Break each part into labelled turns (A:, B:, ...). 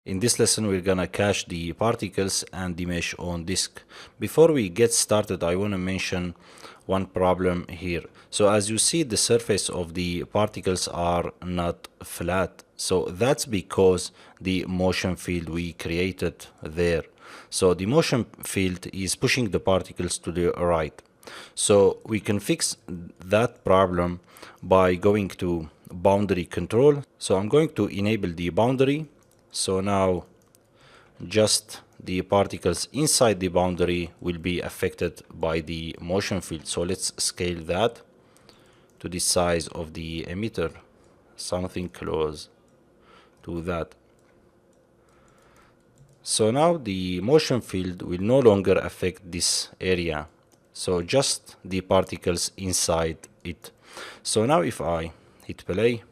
A: In this lesson, we're gonna cache the particles and the mesh on disk. Before we get started, I want to mention one problem here. So as you see, the surface of the particles are not flat. So that's because the motion field we created there. So the motion field is pushing the particles to the right. So we can fix that problem by going to boundary control. So I'm going to enable the boundary. So now just the particles inside the boundary will be affected by the motion field. So let's scale that to the size of the emitter, something close to that. So now the motion field will no longer affect this area. So just the particles inside it. So now if I hit play,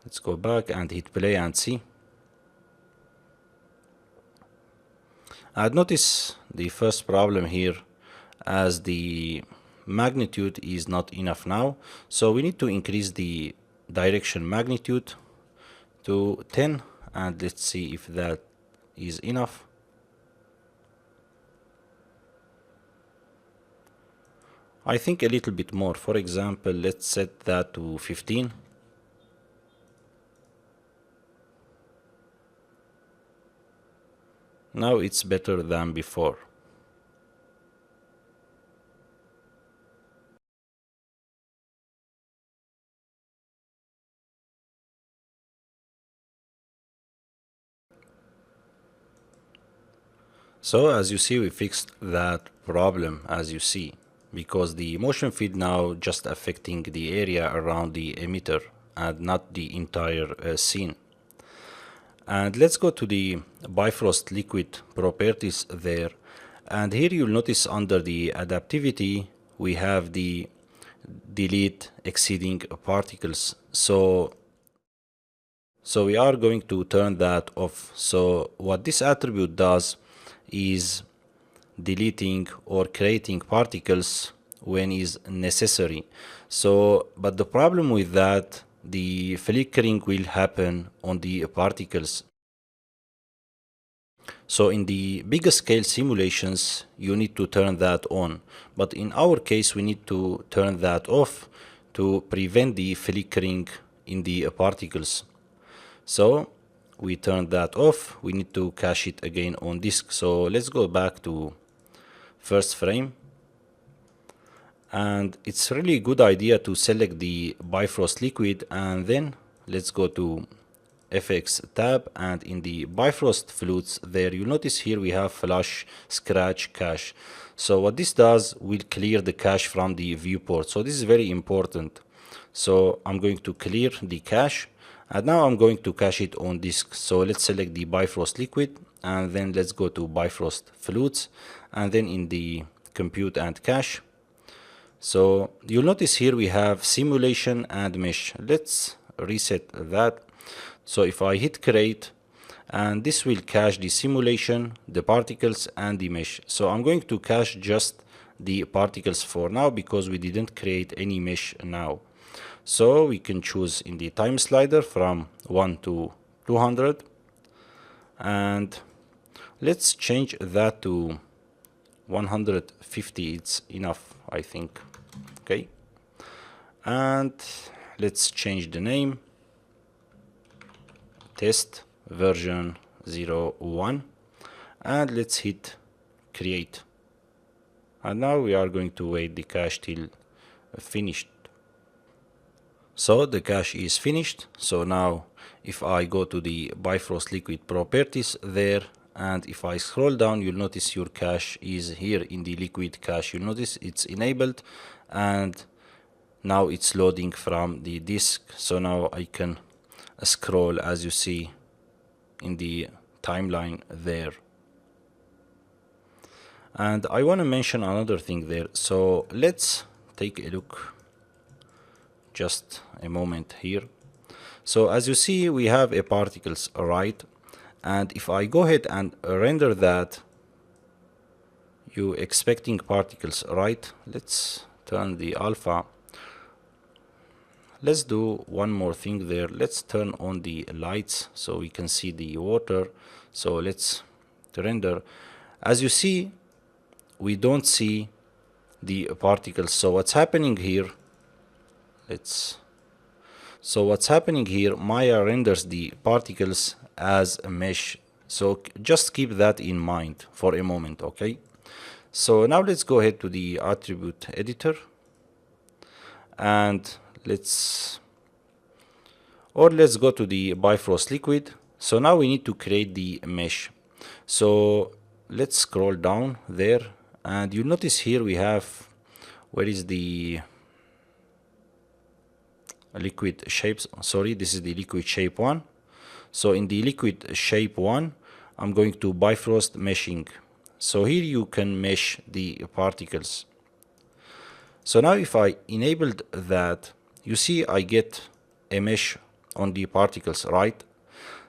A: let's go back and hit play and see. I'd notice the first problem here, as the magnitude is not enough now. So we need to increase the direction magnitude to 10, and let's see if that is enough. I think a little bit more. For example, let's set that to 15. Now it's better than before. So as you see, we fixed that problem, as you see, because the motion field now just affecting the area around the emitter and not the entire scene. And let's go to the Bifrost liquid properties there. And here you'll notice under the adaptivity, we have the delete exceeding particles. So we are going to turn that off. So what this attribute does is deleting or creating particles when is necessary. So, but the problem with that, the flickering will happen on the particles. So in the bigger scale simulations, you need to turn that on. But in our case, we need to turn that off to prevent the flickering in the particles. So we turn that off. We need to cache it again on disk. So let's go back to first frame. And it's really a good idea to select the Bifrost liquid, and then let's go to FX tab, and in the Bifrost flutes there, you'll notice here we have flush scratch cache. So what this does will clear the cache from the viewport. So this is very important. So I'm going to clear the cache, and now I'm going to cache it on disk. So let's select the Bifrost liquid, and then let's go to Bifrost flutes, and then in the compute and cache. So you'll notice here we have simulation and mesh. Let's reset that. So if I hit create, and this will cache the simulation, the particles, and the mesh. So I'm going to cache just the particles for now because we didn't create any mesh now. So we can choose in the time slider from 1 to 200, and let's change that to 150. It's enough, I think. Okay, and let's change the name, test version 01, and let's hit create. And now we are going to wait the cache till finished. So the cache is finished. So now if I go to the Bifrost liquid properties there, and if I scroll down, you'll notice your cache is here in the liquid cache. You'll notice it's enabled, and now it's loading from the disk. So now I can scroll, as you see in the timeline there. And I want to mention another thing there. So let's take a look, just a moment here. So as you see, we have a particles right, and if I go ahead and render that, you expecting particles right. Let's turn the alpha let's do one more thing there. Let's turn on the lights so we can see the water. So let's render. As you see, we don't see the particles. So what's happening here, what's happening here, Maya renders the particles as a mesh. So just keep that in mind for a moment, okay? So now let's go ahead to the attribute editor, and let's go to the Bifrost liquid. So now we need to create the mesh. So let's scroll down there, and you'll notice here we have, where is the liquid shapes? Sorry, this is the liquid shape 1. So in the liquid shape 1, I'm going to Bifrost meshing. So here you can mesh the particles. So now if I enabled that, you see I get a mesh on the particles, right?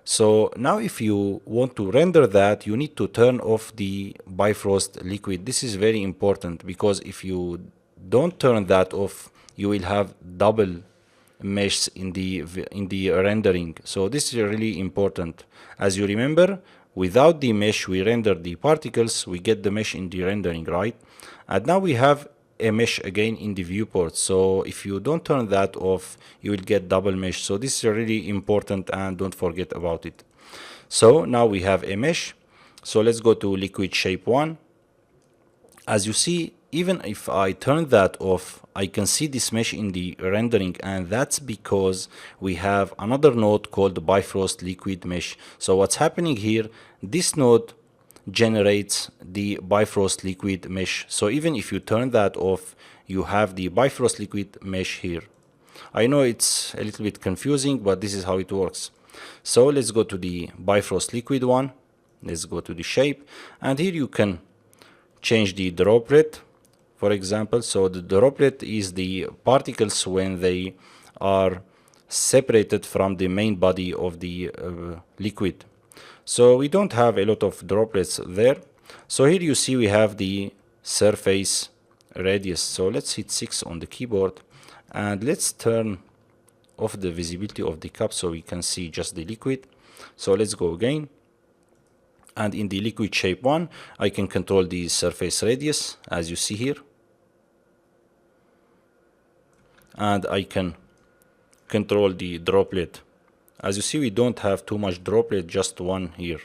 A: So now if you want to render that, you need to turn off the Bifrost liquid. This is very important, because if you don't turn that off, you will have double meshes in the rendering. So this is really important. As you remember, without the mesh we render the particles, we get the mesh in the rendering, right? And now we have a mesh again in the viewport. So if you don't turn that off, you will get double mesh. So this is really important, and don't forget about it. So now we have a mesh. So let's go to liquid shape 1. As you see, even if I turn that off, I can see this mesh in the rendering, and that's because we have another node called Bifrost liquid mesh. So what's happening here, this node generates the Bifrost liquid mesh. So even if you turn that off, you have the Bifrost liquid mesh here. I know it's a little bit confusing, but this is how it works. So let's go to the Bifrost liquid one. Let's go to the shape, and here you can change the droplet, for example. So the droplet is the particles when they are separated from the main body of the liquid. So we don't have a lot of droplets there. So here you see we have the surface radius. So let's hit 6 on the keyboard, and let's turn off the visibility of the cup so we can see just the liquid. So let's go again. And in the liquid shape 1, I can control the surface radius, as you see here. And I can control the droplet. As you see, we don't have too much droplet, just one here.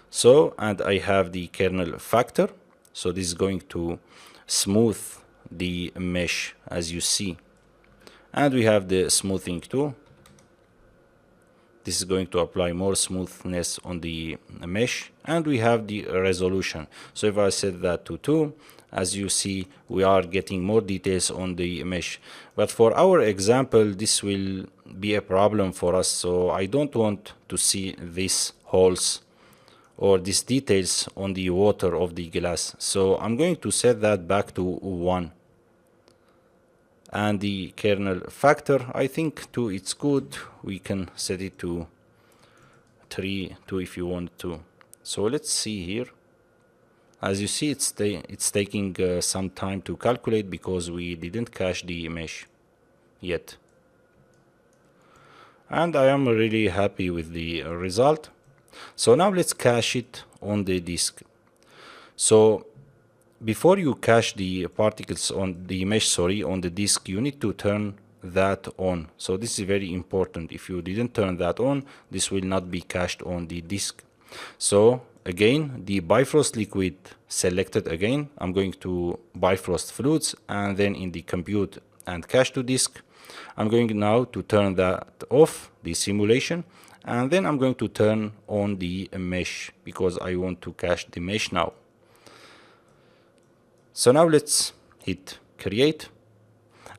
A: So, and I have the kernel factor. So this is going to smooth the mesh, as you see. And we have the smoothing too. This is going to apply more smoothness on the mesh. And we have the resolution. So if I set that to 2, as you see, we are getting more details on the mesh. But for our example, this will be a problem for us. So I don't want to see these holes or these details on the water of the glass. So I'm going to set that back to 1. And the kernel factor, I think 2 it's good. We can set it to 3, 2 if you want to. So let's see here. As you see, it's taking some time to calculate because we didn't cache the mesh yet. And I am really happy with the result. So now let's cache it on the disk. So before you cache the particles on the mesh, on the disk, you need to turn that on. So this is very important. If you didn't turn that on, this will not be cached on the disk. So again, the Bifrost liquid selected again. I'm going to Bifrost fluids, and then in the compute and cache to disk, I'm going now to turn that off, the simulation, and then I'm going to turn on the mesh because I want to cache the mesh now. So now let's hit create.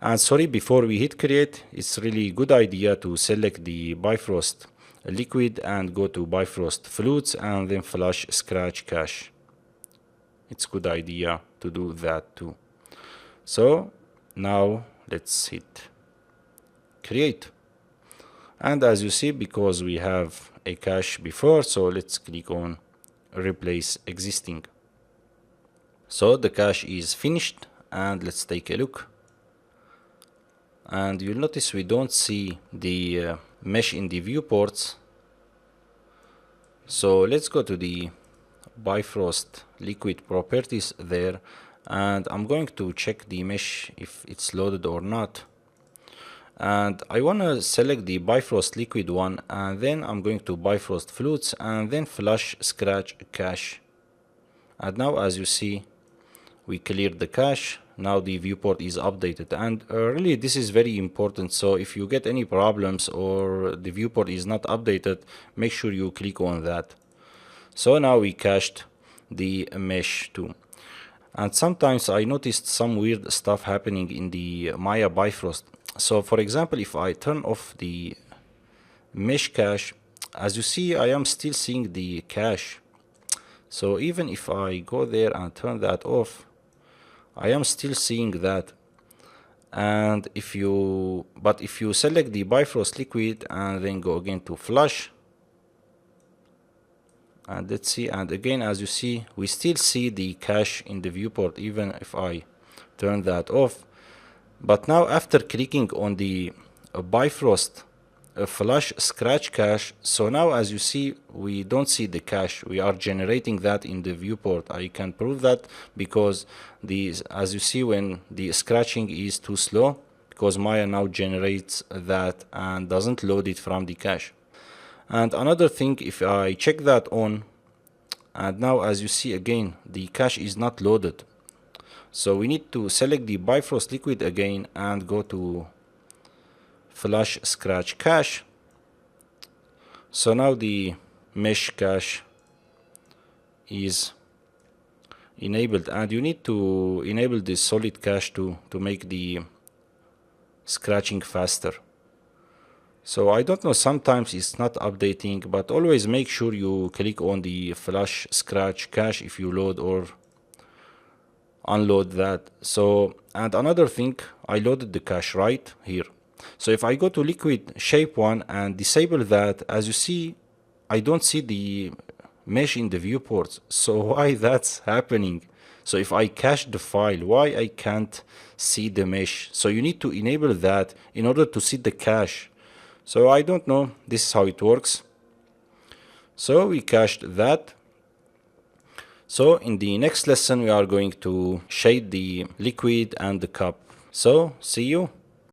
A: And sorry, before we hit create, it's really good idea to select the Bifrost liquid and go to Bifrost fluids and then flash scratch cache. It's a good idea to do that too. So now let's hit create. And as you see, because we have a cache before, so let's click on replace existing. So the cache is finished, and let's take a look. and you'll notice we don't see the mesh in the viewports. So let's go to the Bifrost liquid properties there, and I'm going to check the mesh if it's loaded or not. And I want to select the Bifrost liquid one, and then I'm going to Bifrost flutes and then flush scratch cache. And now as you see, we cleared the cache. Now the viewport is updated, and really this is very important. So if you get any problems or the viewport is not updated, make sure you click on that. So now we cached the mesh too. And sometimes I noticed some weird stuff happening in the Maya Bifrost. So for example, if I turn off the mesh cache, as you see, I am still seeing the cache. So even if I go there and turn that off, I am still seeing that. And if you select the Bifrost liquid and then go again to flush, and let's see, and again, as you see, we still see the cache in the viewport even if I turn that off. But now after clicking on the Bifrost flush scratch cache, so now as you see, we don't see the cache. We are generating that in the viewport. I can prove that because as you see, when the scratching is too slow, because Maya now generates that and doesn't load it from the cache. And another thing, if I check that on, and now as you see again, the cache is not loaded. So we need to select the Bifrost liquid again and go to flush scratch cache. So now the mesh cache is enabled, and you need to enable the solid cache to make the scratching faster. So I don't know, sometimes it's not updating, but always make sure you click on the flush scratch cache if you load or unload that. So, and another thing, I loaded the cache right here. So if I go to liquid shape 1 and disable that, as you see, I don't see the mesh in the viewports. So why that's happening? So if I cache the file, why I can't see the mesh? So you need to enable that in order to see the cache. So I don't know, this is how it works. So we cached that. So in the next lesson, we are going to shade the liquid and the cup. So see you.